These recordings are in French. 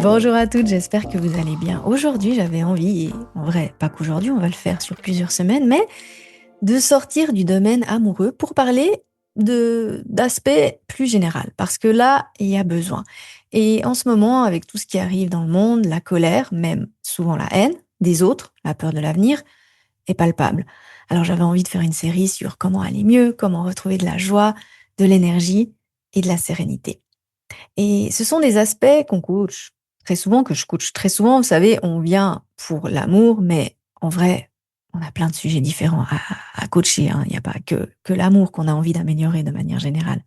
Bonjour à toutes, j'espère que vous allez bien. Aujourd'hui, j'avais envie, et en vrai, pas qu'aujourd'hui, on va le faire sur plusieurs semaines, mais de sortir du domaine amoureux pour parler d'aspects plus général. Parce que là, il y a besoin. Et en ce moment, avec tout ce qui arrive dans le monde, la colère, même souvent la haine des autres, la peur de l'avenir, est palpable. Alors j'avais envie de faire une série sur comment aller mieux, comment retrouver de la joie, de l'énergie et de la sérénité. Et ce sont des aspects qu'on coach très souvent, que je coach très souvent. Vous savez, on vient pour l'amour, mais en vrai, on a plein de sujets différents à coacher, hein. Il n'y a pas que l'amour qu'on a envie d'améliorer de manière générale.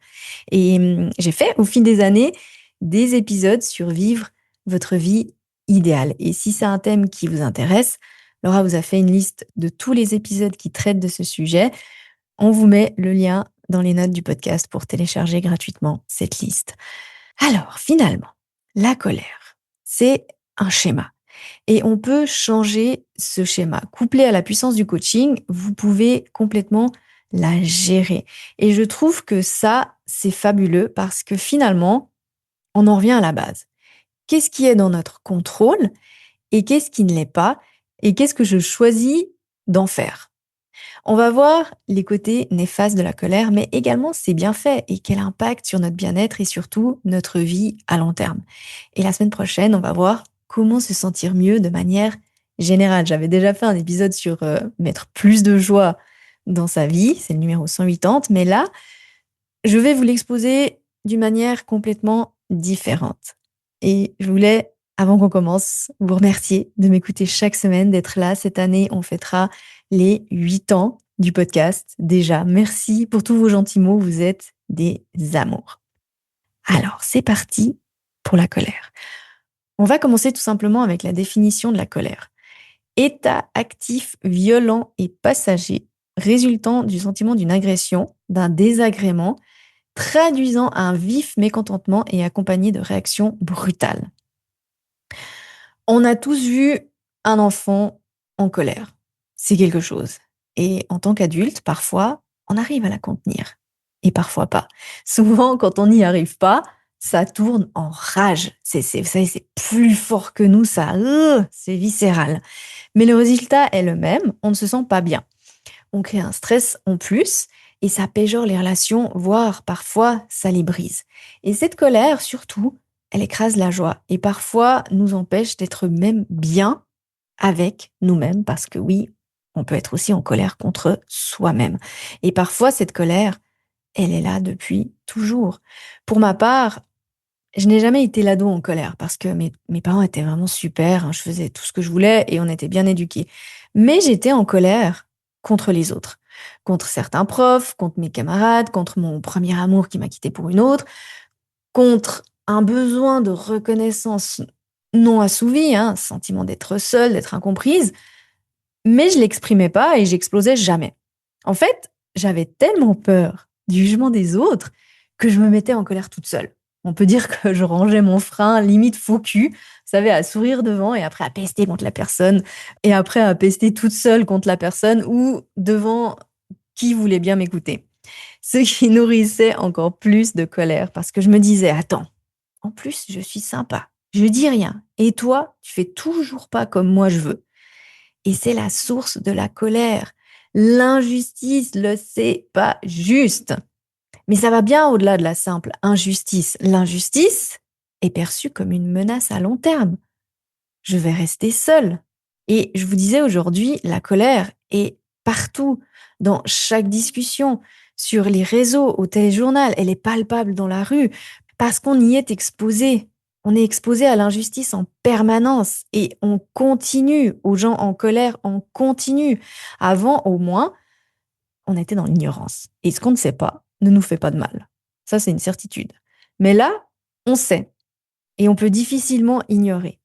Et j'ai fait au fil des années des épisodes sur vivre votre vie idéale. Et si c'est un thème qui vous intéresse, Laura vous a fait une liste de tous les épisodes qui traitent de ce sujet. On vous met le lien dans les notes du podcast pour télécharger gratuitement cette liste. Alors, finalement, la colère, c'est un schéma et on peut changer ce schéma. Couplé à la puissance du coaching, vous pouvez complètement la gérer. Et je trouve que ça, c'est fabuleux parce que finalement, on en revient à la base. Qu'est-ce qui est dans notre contrôle et qu'est-ce qui ne l'est pas et qu'est-ce que je choisis d'en faire? On va voir les côtés néfastes de la colère, mais également ses bienfaits et quel impact sur notre bien-être et surtout notre vie à long terme. Et la semaine prochaine, on va voir comment se sentir mieux de manière générale. J'avais déjà fait un épisode sur mettre plus de joie dans sa vie, c'est le numéro 180, mais là, je vais vous l'exposer d'une manière complètement différente. Et je voulais, avant qu'on commence, vous remercier de m'écouter chaque semaine, d'être là. Cette année, on fêtera les 8 ans du podcast. Déjà, merci pour tous vos gentils mots. Vous êtes des amours. Alors, c'est parti pour la colère. On va commencer tout simplement avec la définition de la colère. État actif, violent et passager, résultant du sentiment d'une agression, d'un désagrément, traduisant un vif mécontentement et accompagné de réactions brutales. On a tous vu un enfant en colère. C'est quelque chose. Et en tant qu'adulte, parfois, on arrive à la contenir. Et parfois pas. Souvent, quand on n'y arrive pas, ça tourne en rage. Vous savez, c'est plus fort que nous, ça. C'est viscéral. Mais le résultat est le même. On ne se sent pas bien. On crée un stress en plus et ça péjore les relations, voire parfois ça les brise. Et cette colère, surtout, elle écrase la joie et parfois nous empêche d'être même bien avec nous-mêmes parce que oui, on peut être aussi en colère contre soi-même. Et parfois, cette colère, elle est là depuis toujours. Pour ma part, je n'ai jamais été l'ado en colère parce que mes parents étaient vraiment super, hein, je faisais tout ce que je voulais et on était bien éduqués. Mais j'étais en colère contre les autres, contre certains profs, contre mes camarades, contre mon premier amour qui m'a quitté pour une autre, contre un besoin de reconnaissance non assouvi, hein, sentiment d'être seule, d'être incomprise, mais je l'exprimais pas et j'explosais jamais. En fait, j'avais tellement peur du jugement des autres que je me mettais en colère toute seule. On peut dire que je rangeais mon frein limite faux cul, vous savez, à sourire devant et après à pester contre la personne et après à pester toute seule contre la personne ou devant qui voulait bien m'écouter. Ce qui nourrissait encore plus de colère parce que je me disais, attends, en plus, je suis sympa, je dis rien et toi, tu fais toujours pas comme moi je veux. Et c'est la source de la colère. L'injustice, c'est pas juste. Mais ça va bien au-delà de la simple injustice. L'injustice est perçue comme une menace à long terme. Je vais rester seule. Et je vous disais aujourd'hui, la colère est partout, dans chaque discussion, sur les réseaux, au téléjournal, elle est palpable dans la rue, parce qu'on y est exposé. On est exposé à l'injustice en permanence et on continue, aux gens en colère, on continue. Avant, au moins, on était dans l'ignorance. Et ce qu'on ne sait pas ne nous fait pas de mal. Ça, c'est une certitude. Mais là, on sait et on peut difficilement ignorer.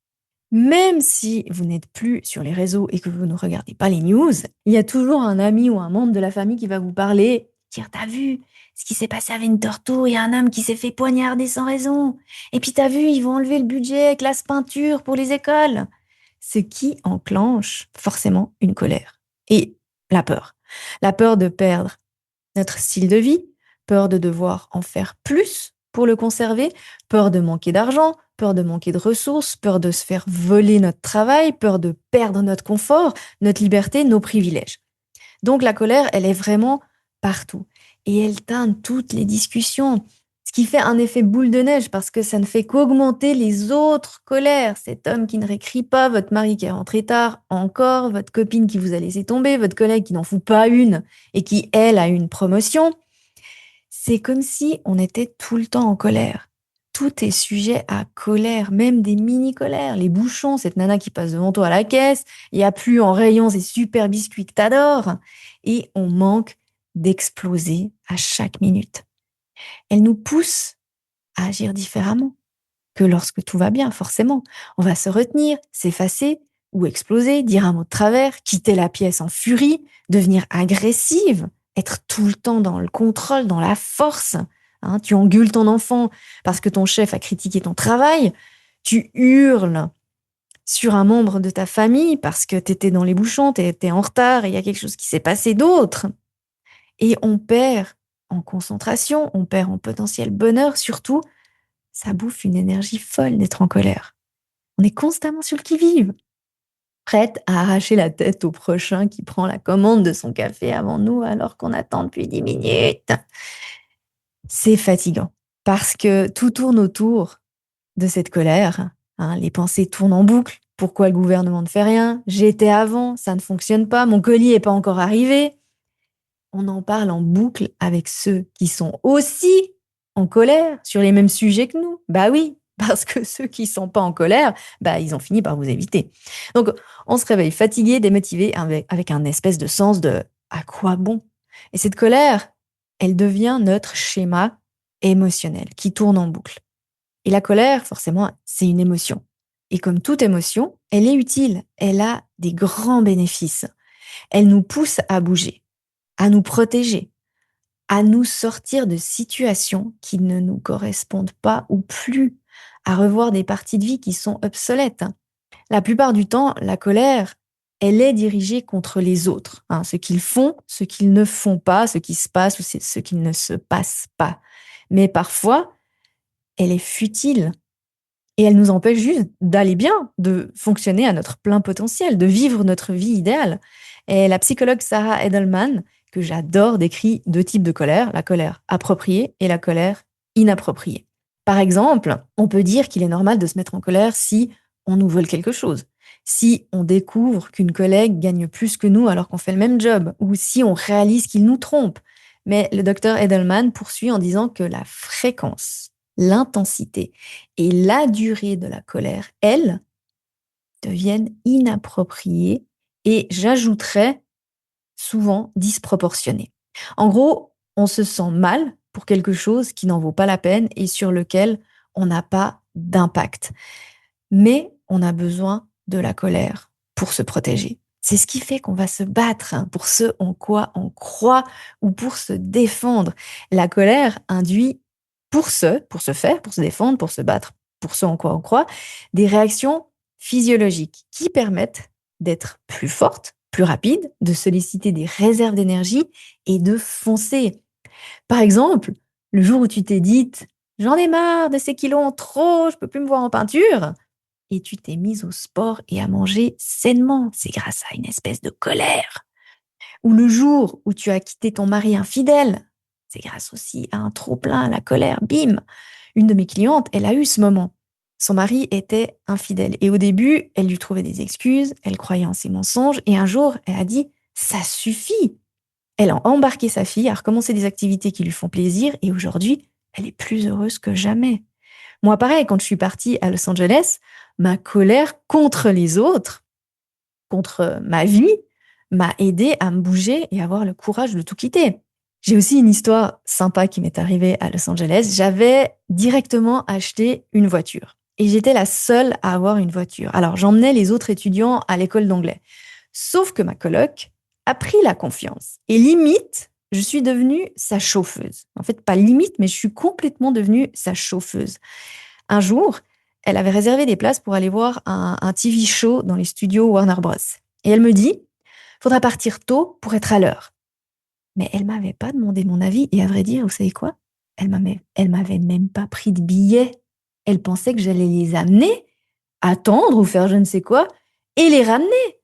Même si vous n'êtes plus sur les réseaux et que vous ne regardez pas les news, il y a toujours un ami ou un membre de la famille qui va vous parler, dire t'as vu ce qui s'est passé à Winterthur, il y a un homme qui s'est fait poignarder sans raison. Et puis t'as vu, ils vont enlever le budget classe peinture pour les écoles. Ce qui enclenche forcément une colère et la peur. La peur de perdre notre style de vie, peur de devoir en faire plus pour le conserver, peur de manquer d'argent, peur de manquer de ressources, peur de se faire voler notre travail, peur de perdre notre confort, notre liberté, nos privilèges. Donc la colère, elle est vraiment partout. Et elle teinte toutes les discussions. Ce qui fait un effet boule de neige parce que ça ne fait qu'augmenter les autres colères. Cet homme qui ne récrit pas, votre mari qui est rentré tard, encore, votre copine qui vous a laissé tomber, votre collègue qui n'en fout pas une et qui, elle, a une promotion. C'est comme si on était tout le temps en colère. Tout est sujet à colère, même des mini-colères. Les bouchons, cette nana qui passe devant toi à la caisse, il n'y a plus en rayon ces super biscuits que t'adores. Et on manque d'exploser à chaque minute. Elle nous pousse à agir différemment que lorsque tout va bien, forcément. On va se retenir, s'effacer ou exploser, dire un mot de travers, quitter la pièce en furie, devenir agressive, être tout le temps dans le contrôle, dans la force. Hein, tu engueules ton enfant parce que ton chef a critiqué ton travail, tu hurles sur un membre de ta famille parce que tu étais dans les bouchons, tu étais en retard et il y a quelque chose qui s'est passé d'autre. Et on perd en concentration, on perd en potentiel bonheur, surtout, ça bouffe une énergie folle d'être en colère. On est constamment sur le qui-vive, prête à arracher la tête au prochain qui prend la commande de son café avant nous alors qu'on attend depuis 10 minutes. C'est fatigant parce que tout tourne autour de cette colère. Hein, les pensées tournent en boucle. Pourquoi le gouvernement ne fait rien? J'étais avant, ça ne fonctionne pas, mon colis n'est pas encore arrivé. On en parle en boucle avec ceux qui sont aussi en colère sur les mêmes sujets que nous. Bah oui, parce que ceux qui sont pas en colère, bah ils ont fini par vous éviter. Donc on se réveille fatigué, démotivé, avec un espèce de sens de à quoi bon? Et cette colère, elle devient notre schéma émotionnel qui tourne en boucle. Et la colère, forcément, c'est une émotion. Et comme toute émotion, elle est utile, elle a des grands bénéfices. Elle nous pousse à bouger, à nous protéger, à nous sortir de situations qui ne nous correspondent pas ou plus, à revoir des parties de vie qui sont obsolètes. La plupart du temps, la colère, elle est dirigée contre les autres, hein, ce qu'ils font, ce qu'ils ne font pas, ce qui se passe ou ce qui ne se passe pas. Mais parfois, elle est futile et elle nous empêche juste d'aller bien, de fonctionner à notre plein potentiel, de vivre notre vie idéale. Et la psychologue Sarah Edelman, que j'adore, décrit deux types de colère, la colère appropriée et la colère inappropriée. Par exemple, on peut dire qu'il est normal de se mettre en colère si on nous vole quelque chose, si on découvre qu'une collègue gagne plus que nous alors qu'on fait le même job, ou si on réalise qu'il nous trompe. Mais le docteur Edelman poursuit en disant que la fréquence, l'intensité et la durée de la colère, elles, deviennent inappropriées et j'ajouterais souvent disproportionnées. En gros, on se sent mal pour quelque chose qui n'en vaut pas la peine et sur lequel on n'a pas d'impact. Mais on a besoin de la colère pour se protéger. C'est ce qui fait qu'on va se battre pour ce en quoi on croit ou pour se défendre. La colère induit pour se faire, pour se défendre, pour se battre, pour ce en quoi on croit, des réactions physiologiques qui permettent d'être plus fortes, plus rapides, de solliciter des réserves d'énergie et de foncer. Par exemple, le jour où tu t'es dite «J'en ai marre de ces kilos en trop, je peux plus me voir en peinture», et tu t'es mise au sport et à manger sainement, c'est grâce à une espèce de colère. Ou le jour où tu as quitté ton mari infidèle, c'est grâce aussi à un trop-plein, à la colère, bim. Une de mes clientes, elle a eu ce moment. Son mari était infidèle et au début, elle lui trouvait des excuses, elle croyait en ses mensonges et un jour, elle a dit «Ça suffit». Elle a embarqué sa fille, a recommencé des activités qui lui font plaisir et aujourd'hui, elle est plus heureuse que jamais. Moi, pareil, quand je suis partie à Los Angeles, ma colère contre les autres, contre ma vie, m'a aidée à me bouger et avoir le courage de tout quitter. J'ai aussi une histoire sympa qui m'est arrivée à Los Angeles. J'avais directement acheté une voiture et j'étais la seule à avoir une voiture. Alors, j'emmenais les autres étudiants à l'école d'anglais. Sauf que ma coloc a pris la confiance et limite, je suis devenue sa chauffeuse. En fait, pas limite, mais je suis complètement devenue sa chauffeuse. Un jour, elle avait réservé des places pour aller voir un TV show dans les studios Warner Bros. Et elle me dit, faudra partir tôt pour être à l'heure. Mais elle m'avait pas demandé mon avis et à vrai dire, vous savez quoi? Elle m'avait même pas pris de billets. Elle pensait que j'allais les amener, attendre ou faire je ne sais quoi et les ramener.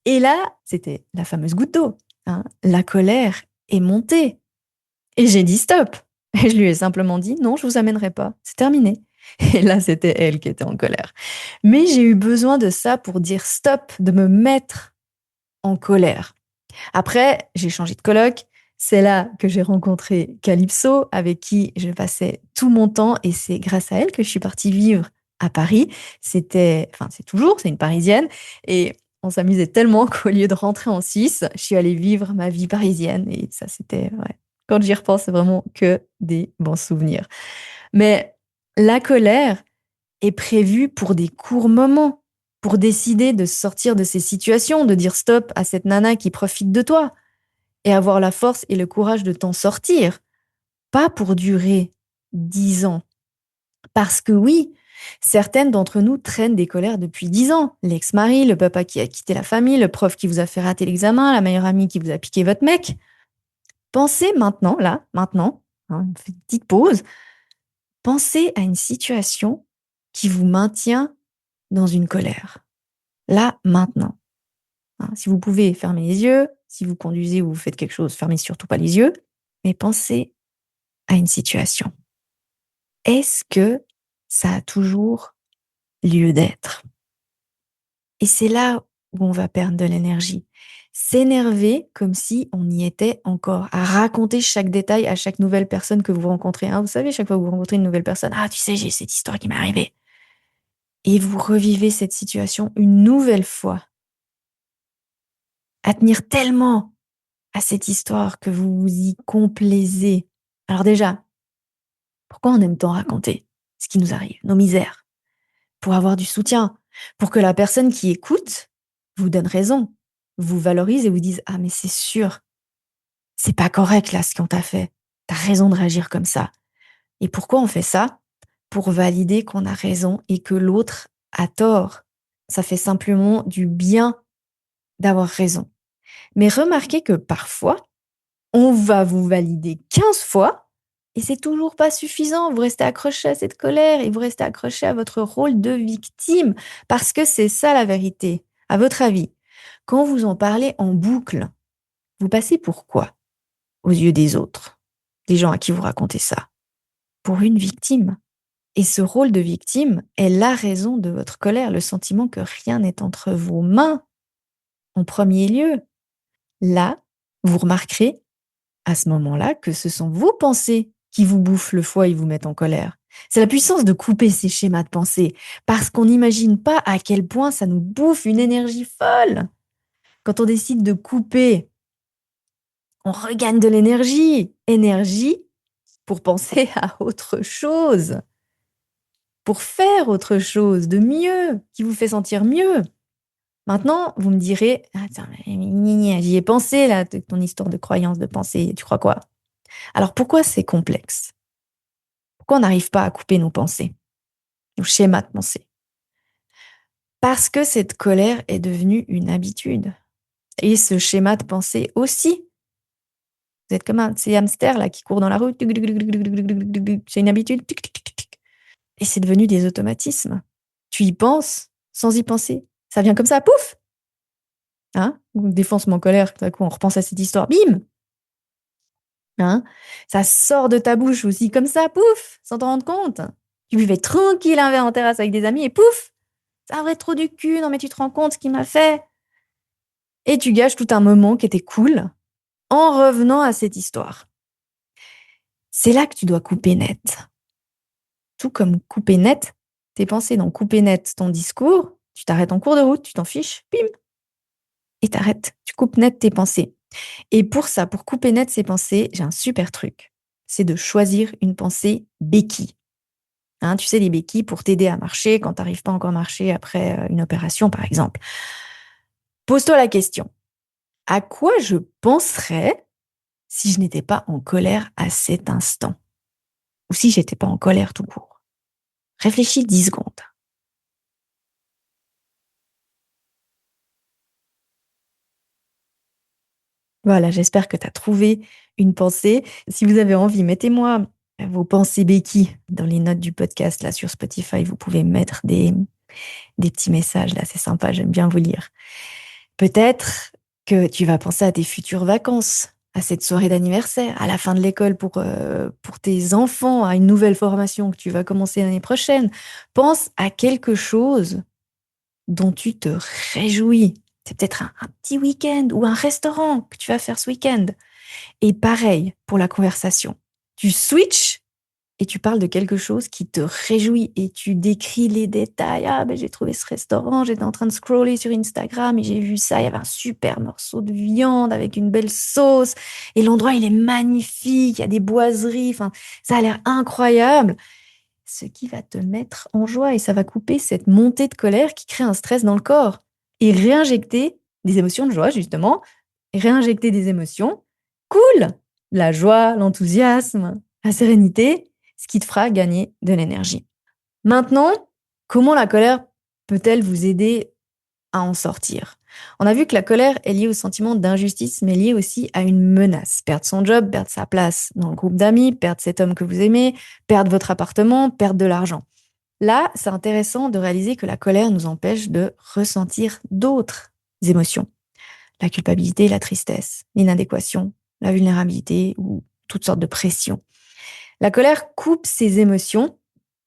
Et là, c'était la fameuse goutte d'eau, hein. La colère est montée et j'ai dit: «Stop!» et je lui ai simplement dit: «Non, je vous amènerai pas, c'est terminé». Et là, c'était elle qui était en colère. Mais j'ai eu besoin de ça pour dire stop, de me mettre en colère. Après, j'ai changé de coloc. C'est là que j'ai rencontré Calypso, avec qui je passais tout mon temps et c'est grâce à elle que je suis partie vivre à Paris. C'est toujours, c'est une Parisienne et on s'amusait tellement qu'au lieu de rentrer en Suisse, je suis allée vivre ma vie parisienne et ça, c'était, ouais. Quand j'y repense, c'est vraiment que des bons souvenirs. Mais la colère est prévue pour des courts moments, pour décider de sortir de ces situations, de dire stop à cette nana qui profite de toi et avoir la force et le courage de t'en sortir, pas pour durer 10 ans. Parce que oui, certaines d'entre nous traînent des colères depuis 10 ans. L'ex-mari, le papa qui a quitté la famille, le prof qui vous a fait rater l'examen, la meilleure amie qui vous a piqué votre mec. Pensez maintenant, là, maintenant, hein, une petite pause, pensez à une situation qui vous maintient dans une colère. Là, maintenant. Hein. Si vous pouvez, fermez les yeux. Si vous conduisez ou vous faites quelque chose, fermez surtout pas les yeux. Mais pensez à une situation. Est-ce que ça a toujours lieu d'être? Et c'est là où on va perdre de l'énergie. S'énerver comme si on y était encore, à raconter chaque détail à chaque nouvelle personne que vous rencontrez. Hein, vous savez, chaque fois que vous rencontrez une nouvelle personne, ah, tu sais, j'ai cette histoire qui m'est arrivée. Et vous revivez cette situation une nouvelle fois, à tenir tellement à cette histoire que vous vous y complaisez. Alors déjà, pourquoi on aime tant raconter ce qui nous arrive, nos misères? Pour avoir du soutien, pour que la personne qui écoute vous donne raison, vous valorise et vous dise: «Ah mais c'est sûr, c'est pas correct là ce qu'on t'a fait. Tu as raison de réagir comme ça». Et pourquoi on fait ça? Pour valider qu'on a raison et que l'autre a tort. Ça fait simplement du bien d'avoir raison. Mais remarquez que parfois, on va vous valider 15 fois et c'est toujours pas suffisant. Vous restez accroché à cette colère et vous restez accroché à votre rôle de victime parce que c'est ça la vérité. À votre avis, quand vous en parlez en boucle, vous passez pour quoi aux yeux des autres, des gens à qui vous racontez ça? Pour une victime. Et ce rôle de victime est la raison de votre colère, le sentiment que rien n'est entre vos mains en premier lieu. Là, vous remarquerez à ce moment-là que ce sont vos pensées qui vous bouffent le foie et vous mettent en colère. C'est la puissance de couper ces schémas de pensée, parce qu'on n'imagine pas à quel point ça nous bouffe une énergie folle. Quand on décide de couper, on regagne de l'énergie. Énergie pour penser à autre chose, pour faire autre chose de mieux, qui vous fait sentir mieux. Maintenant, vous me direz, attends, mais j'y ai pensé là, ton histoire de croyance, de pensée, tu crois quoi? Alors pourquoi c'est complexe? Pourquoi on n'arrive pas à couper nos pensées, nos schémas de pensée? Parce que cette colère est devenue une habitude. Et ce schéma de pensée aussi. Vous êtes comme ces hamsters là qui courent dans la rue. C'est une habitude. Et c'est devenu des automatismes. Tu y penses sans y penser. Ça vient comme ça, pouf. Hein? Défoncement colère, tout à coup on repense à cette histoire, bim. Hein? Ça sort de ta bouche aussi comme ça, pouf, sans t'en rendre compte. Tu buvais tranquille un verre en terrasse avec des amis et pouf, c'est un vrai trou du cul, non mais tu te rends compte ce qu'il m'a fait? Et tu gâches tout un moment qui était cool en revenant à cette histoire. C'est là que tu dois couper net. Tout comme couper net tes pensées. Donc couper net ton discours, tu t'arrêtes en cours de route, tu t'en fiches, bim, et t'arrêtes. Tu coupes net tes pensées. Et pour ça, pour couper net ses pensées, j'ai un super truc. C'est de choisir une pensée béquille. Hein, tu sais, les béquilles pour t'aider à marcher quand tu n'arrives pas encore à marcher après une opération, par exemple. Pose-toi la question. À quoi je penserais si je n'étais pas en colère à cet instant? Ou si j'étais pas en colère tout court? Réfléchis 10 secondes. Voilà, j'espère que tu as trouvé une pensée. Si vous avez envie, mettez-moi vos pensées béquilles dans les notes du podcast là sur Spotify. Vous pouvez mettre des petits messages là, c'est sympa, j'aime bien vous lire. Peut-être que tu vas penser à tes futures vacances, à cette soirée d'anniversaire, à la fin de l'école pour tes enfants, à une nouvelle formation que tu vas commencer l'année prochaine. Pense à quelque chose dont tu te réjouis. C'est peut-être un petit week-end ou un restaurant que tu vas faire ce week-end. Et pareil pour la conversation. Tu switches et tu parles de quelque chose qui te réjouit et tu décris les détails. Ah, ben j'ai trouvé ce restaurant, j'étais en train de scroller sur Instagram et j'ai vu ça. Il y avait un super morceau de viande avec une belle sauce et l'endroit il est magnifique. Il y a des boiseries. Enfin, ça a l'air incroyable. Ce qui va te mettre en joie et ça va couper cette montée de colère qui crée un stress dans le corps et réinjecter des émotions de joie justement, réinjecter des émotions cool, la joie, l'enthousiasme, la sérénité, ce qui te fera gagner de l'énergie. Maintenant, comment la colère peut-elle vous aider à en sortir? On a vu que la colère est liée au sentiment d'injustice, mais liée aussi à une menace. Perdre son job, perdre sa place dans le groupe d'amis, perdre cet homme que vous aimez, perdre votre appartement, perdre de l'argent. Là, c'est intéressant de réaliser que la colère nous empêche de ressentir d'autres émotions. La culpabilité, la tristesse, l'inadéquation, la vulnérabilité ou toutes sortes de pressions. La colère coupe ces émotions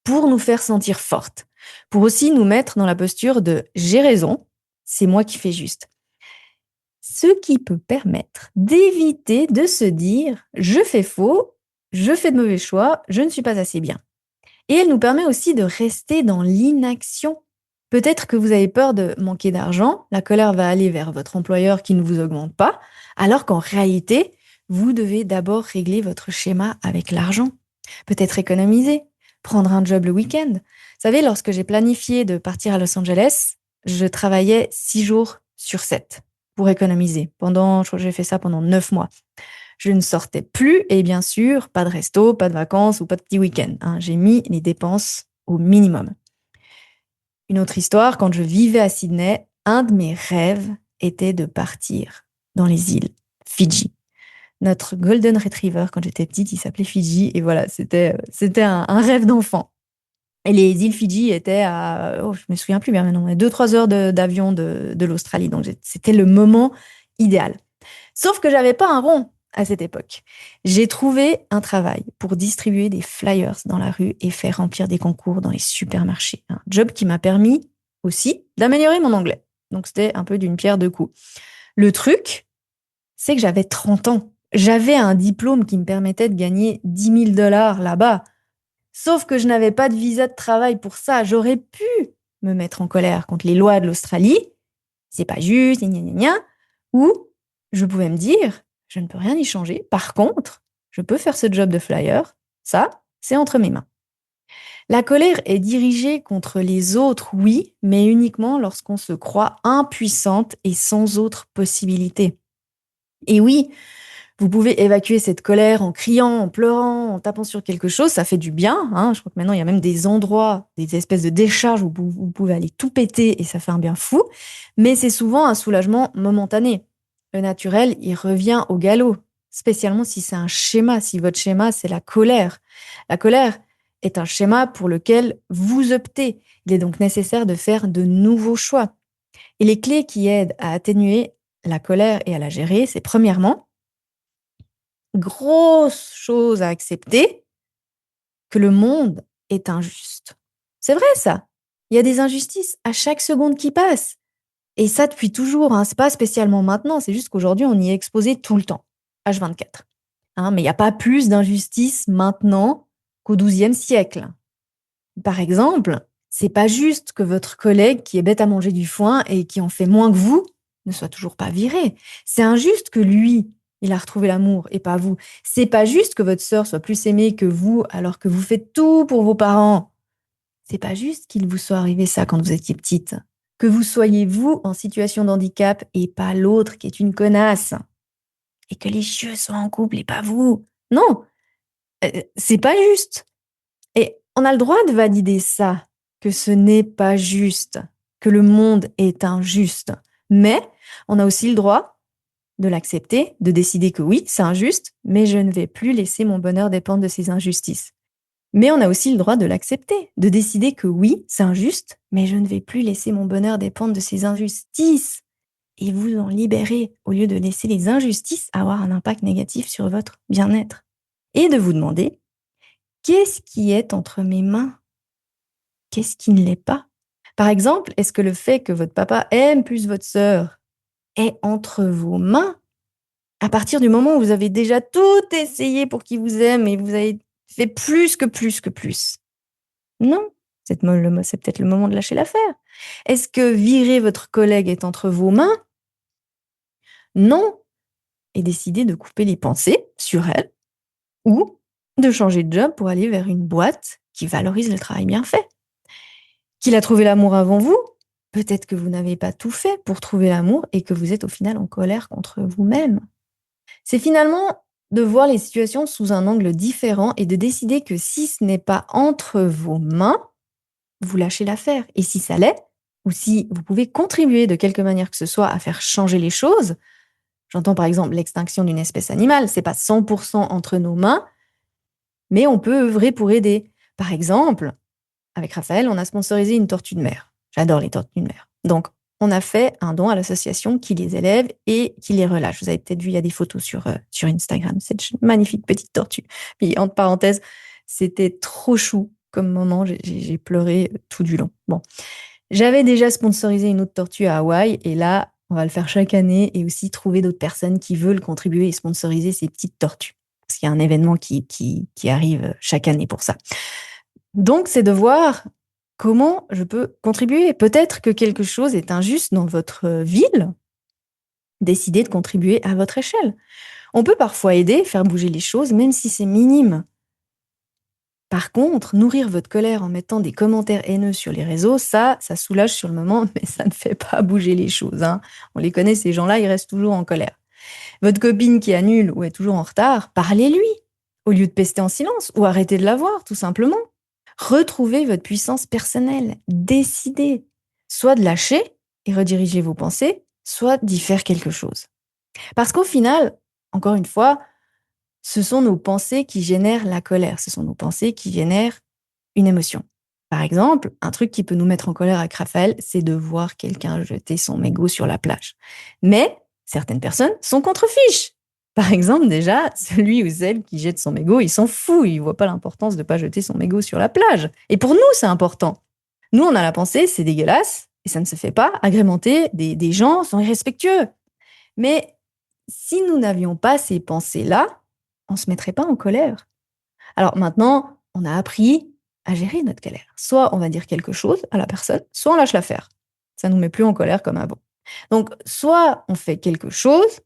pour nous faire sentir fortes, pour aussi nous mettre dans la posture de j'ai raison, c'est moi qui fais juste. Ce qui peut permettre d'éviter de se dire je fais faux, je fais de mauvais choix, je ne suis pas assez bien. Et elle nous permet aussi de rester dans l'inaction. Peut-être que vous avez peur de manquer d'argent, la colère va aller vers votre employeur qui ne vous augmente pas, alors qu'en réalité, vous devez d'abord régler votre schéma avec l'argent. Peut-être économiser, prendre un job le week-end. Vous savez, lorsque j'ai planifié de partir à Los Angeles, je travaillais 6 jours sur 7 pour économiser. Je crois que j'ai fait ça pendant 9 mois. Je ne sortais plus et bien sûr, pas de resto, pas de vacances ou pas de petit week-end. J'ai mis les dépenses au minimum. Une autre histoire, quand je vivais à Sydney, un de mes rêves était de partir dans les îles Fidji. Notre Golden Retriever, quand j'étais petite, il s'appelait Fidji et voilà, c'était un rêve d'enfant. Et les îles Fidji étaient à, je me souviens plus bien maintenant, 2-3 heures d'avion de l'Australie. Donc c'était le moment idéal. Sauf que j'avais pas un rond à cette époque. J'ai trouvé un travail pour distribuer des flyers dans la rue et faire remplir des concours dans les supermarchés. Un job qui m'a permis aussi d'améliorer mon anglais. Donc c'était un peu d'une pierre deux coups. Le truc, c'est que j'avais 30 ans. J'avais un diplôme qui me permettait de gagner 10 000 $ là-bas. Sauf que je n'avais pas de visa de travail pour ça. J'aurais pu me mettre en colère contre les lois de l'Australie. C'est pas juste, gna gna gna. Ou je pouvais me dire, je ne peux rien y changer. Par contre, je peux faire ce job de flyer. Ça, c'est entre mes mains. La colère est dirigée contre les autres, oui, mais uniquement lorsqu'on se croit impuissante et sans autre possibilité. Et oui, vous pouvez évacuer cette colère en criant, en pleurant, en tapant sur quelque chose, ça fait du bien. Je crois que maintenant, il y a même des endroits, des espèces de décharges où vous pouvez aller tout péter et ça fait un bien fou. Mais c'est souvent un soulagement momentané. Le naturel, il revient au galop, spécialement si c'est un schéma, si votre schéma, c'est la colère. La colère est un schéma pour lequel vous optez. Il est donc nécessaire de faire de nouveaux choix. Et les clés qui aident à atténuer la colère et à la gérer, c'est premièrement, grosse chose à accepter, que le monde est injuste. C'est vrai ça. Il y a des injustices à chaque seconde qui passe. Et ça depuis toujours, c'est pas spécialement maintenant, c'est juste qu'aujourd'hui on y est exposé tout le temps, H24. Mais il n'y a pas plus d'injustice maintenant qu'au XIIe siècle. Par exemple, c'est pas juste que votre collègue qui est bête à manger du foin et qui en fait moins que vous ne soit toujours pas viré. C'est injuste que lui, il a retrouvé l'amour et pas vous. C'est pas juste que votre sœur soit plus aimée que vous alors que vous faites tout pour vos parents. C'est pas juste qu'il vous soit arrivé ça quand vous étiez petite. Que vous soyez vous en situation de handicap et pas l'autre qui est une connasse. Et que les cieux soient en couple et pas vous. Non, c'est pas juste. Et on a le droit de valider ça, que ce n'est pas juste, que le monde est injuste. Mais on a aussi le droit de l'accepter, de décider que oui, c'est injuste, mais je ne vais plus laisser mon bonheur dépendre de ces injustices. Mais on a aussi le droit de l'accepter, de décider que oui, c'est injuste, mais je ne vais plus laisser mon bonheur dépendre de ces injustices. Et vous en libérer au lieu de laisser les injustices avoir un impact négatif sur votre bien-être. Et de vous demander, qu'est-ce qui est entre mes mains? Qu'est-ce qui ne l'est pas? Par exemple, est-ce que le fait que votre papa aime plus votre sœur est entre vos mains? À partir du moment où vous avez déjà tout essayé pour qu'il vous aime et vous avez fait plus que plus que plus. Non, c'est peut-être le moment de lâcher l'affaire. Est-ce que virer votre collègue est entre vos mains? Non. Et décider de couper les pensées sur elle ou de changer de job pour aller vers une boîte qui valorise le travail bien fait. Qu'il a trouvé l'amour avant vous? Peut-être que vous n'avez pas tout fait pour trouver l'amour et que vous êtes au final en colère contre vous-même. C'est finalement de voir les situations sous un angle différent et de décider que si ce n'est pas entre vos mains, vous lâchez l'affaire. Et si ça l'est, ou si vous pouvez contribuer de quelque manière que ce soit à faire changer les choses, j'entends par exemple l'extinction d'une espèce animale, c'est pas 100% entre nos mains, mais on peut œuvrer pour aider. Par exemple, avec Raphaël, on a sponsorisé une tortue de mer. J'adore les tortues de mer. Donc, on a fait un don à l'association qui les élève et qui les relâche. Vous avez peut-être vu, il y a des photos sur Instagram. Cette magnifique petite tortue. Puis, entre parenthèses, c'était trop chou comme moment. J'ai pleuré tout du long. Bon. J'avais déjà sponsorisé une autre tortue à Hawaï et là, on va le faire chaque année et aussi trouver d'autres personnes qui veulent contribuer et sponsoriser ces petites tortues. Parce qu'il y a un événement qui arrive chaque année pour ça. Donc, c'est de voir comment je peux contribuer. Peut-être que quelque chose est injuste dans votre ville. Décidez de contribuer à votre échelle. On peut parfois aider, faire bouger les choses, même si c'est minime. Par contre, nourrir votre colère en mettant des commentaires haineux sur les réseaux, ça soulage sur le moment, mais ça ne fait pas bouger les choses. On les connaît, ces gens-là, ils restent toujours en colère. Votre copine qui annule ou est toujours en retard, parlez-lui, au lieu de pester en silence, ou arrêtez de la voir, tout simplement. Retrouvez votre puissance personnelle. Décidez soit de lâcher et rediriger vos pensées, soit d'y faire quelque chose. Parce qu'au final, encore une fois, ce sont nos pensées qui génèrent la colère. Ce sont nos pensées qui génèrent une émotion. Par exemple, un truc qui peut nous mettre en colère avec Raphaël, c'est de voir quelqu'un jeter son mégot sur la plage. Mais certaines personnes sont contre-fiches. Par exemple, déjà, celui ou celle qui jette son mégot, il s'en fout, il voit pas l'importance de pas jeter son mégot sur la plage. Et pour nous, c'est important. Nous, on a la pensée, c'est dégueulasse, et ça ne se fait pas, agrémenter des gens sont irrespectueux. Mais si nous n'avions pas ces pensées-là, on se mettrait pas en colère. Alors maintenant, on a appris à gérer notre colère. Soit on va dire quelque chose à la personne, soit on lâche l'affaire. Ça nous met plus en colère comme avant. Donc, soit on fait quelque chose,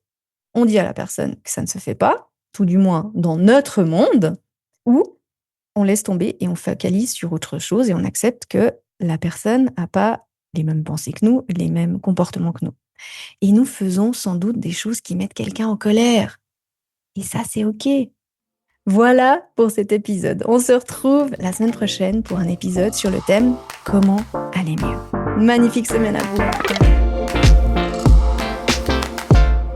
on dit à la personne que ça ne se fait pas, tout du moins dans notre monde, ou on laisse tomber et on focalise sur autre chose et on accepte que la personne n'a pas les mêmes pensées que nous, les mêmes comportements que nous. Et nous faisons sans doute des choses qui mettent quelqu'un en colère. Et ça, c'est OK. Voilà pour cet épisode. On se retrouve la semaine prochaine pour un épisode sur le thème « Comment aller mieux ». Magnifique semaine à vous.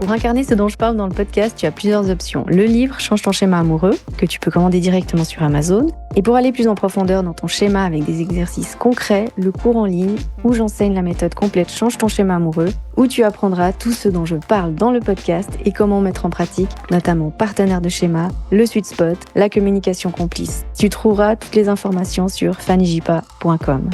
Pour incarner ce dont je parle dans le podcast, tu as plusieurs options. Le livre Change ton schéma amoureux, que tu peux commander directement sur Amazon. Et pour aller plus en profondeur dans ton schéma avec des exercices concrets, le cours en ligne où j'enseigne la méthode complète Change ton schéma amoureux, où tu apprendras tout ce dont je parle dans le podcast et comment mettre en pratique, notamment partenaire de schéma, le sweet spot, la communication complice. Tu trouveras toutes les informations sur fannyjipa.com.